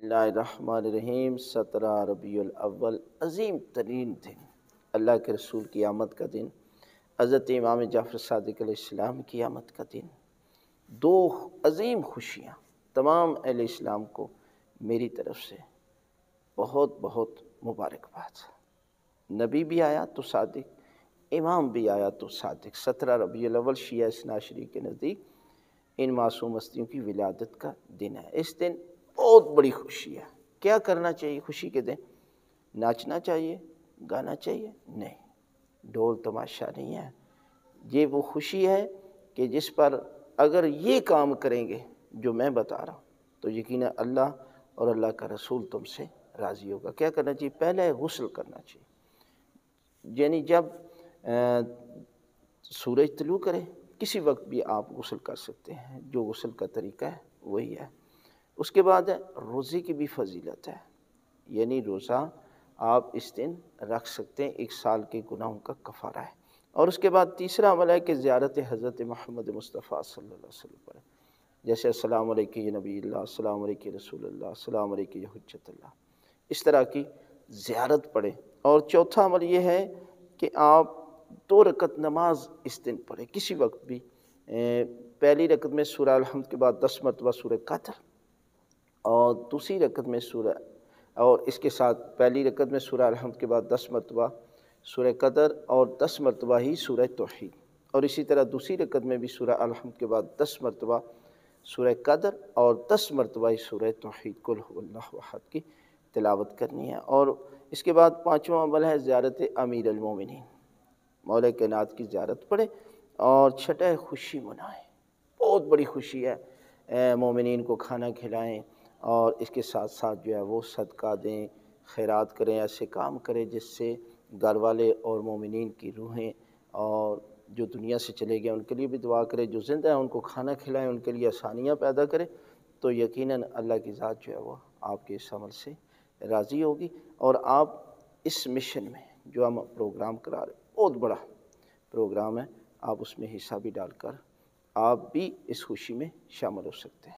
اللہ الرحمن الرحیم 17 ربیع الاول عظیم ترین دن، اللہ کے رسول کی آمد کا دن، حضرت امام جعفر صادق علیہ السلام کی آمد کا دن، دو عظیم خوشیاں تمام اہل اسلام کو میری طرف سے بہت بہت مبارکباد۔ نبی بھی آیا تو صادق، امام بھی آیا تو صادق۔ 17 ربیع الاول شیعہ اثنا عشری کے نزدیک ان معصوم ہستیوں کی ولادت کا دن ہے۔ اس دن بہت بڑی خوشی ہے۔ کیا کرنا چاہیے خوشی کے دن؟ ناچنا چاہیے، گانا چاہیے؟ نہیں، ڈھول تماشا نہیں ہے۔ یہ وہ خوشی ہے کہ جس پر اگر یہ کام کریں گے جو میں بتا رہا ہوں تو یقیناً اللہ اور اللہ کا رسول تم سے راضی ہوگا۔ کیا کرنا چاہیے؟ پہلے غسل کرنا چاہیے، یعنی جب سورج طلوع کرے کسی وقت بھی آپ غسل کر سکتے ہیں، جو غسل کا طریقہ ہے وہی ہے۔ اس کے بعد روزے کی بھی فضیلت ہے، یعنی روزہ آپ اس دن رکھ سکتے ہیں، 1 سال کے گناہوں کا کفارہ ہے۔ اور اس کے بعد تیسرا عمل ہے کہ زیارت حضرت محمد مصطفیٰ صلی اللہ علیہ وسلم پر، جیسے السلام علیکم یا نبی اللہ، السلام علیکم رسول اللہ، السلام علیکم یا حجت اللہ، اس طرح کی زیارت پڑھیں۔ اور چوتھا عمل یہ ہے کہ آپ 2 رکعت نماز اس دن پڑھیں کسی وقت بھی۔ پہلی رکعت میں سورہ الحمد کے بعد 10 مرتبہ سورہ قدر، اور دوسری رکعت میں اور اس کے ساتھ پہلی رکعت میں سورہ الحمد کے بعد 10 مرتبہ سورہ قدر اور 10 مرتبہ ہی سورہ توحید، اور اسی طرح دوسری رکعت میں بھی سورہ الحمد کے بعد 10 مرتبہ سورہ قدر اور 10 مرتبہ ہی سورہ توحید قل هو اللہ احد کی تلاوت کرنی ہے۔ اور اس کے بعد 5واں عمل ہے زیارت امیر المومنین، مولا کائنات کی زیارت پڑھیں اور چھٹے خوشی منائیں۔ بہت بڑی خوشی ہے، مومنین کو کھانا کھلائیں اور اس کے ساتھ ساتھ جو ہے وہ صدقہ دیں، خیرات کریں، ایسے کام کریں جس سے گھر والے اور مومنین کی روحیں، اور جو دنیا سے چلے گئے ان کے لیے بھی دعا کریں، جو زندہ ہیں ان کو کھانا کھلائیں، ان کے لیے آسانیاں پیدا کریں، تو یقیناً اللہ کی ذات جو ہے وہ آپ کے اس عمل سے راضی ہوگی۔ اور آپ اس مشن میں جو ہم پروگرام کرا رہے ہیں، بہت بڑا پروگرام ہے، آپ اس میں حصہ بھی ڈال کر آپ بھی اس خوشی میں شامل ہو سکتے ہیں۔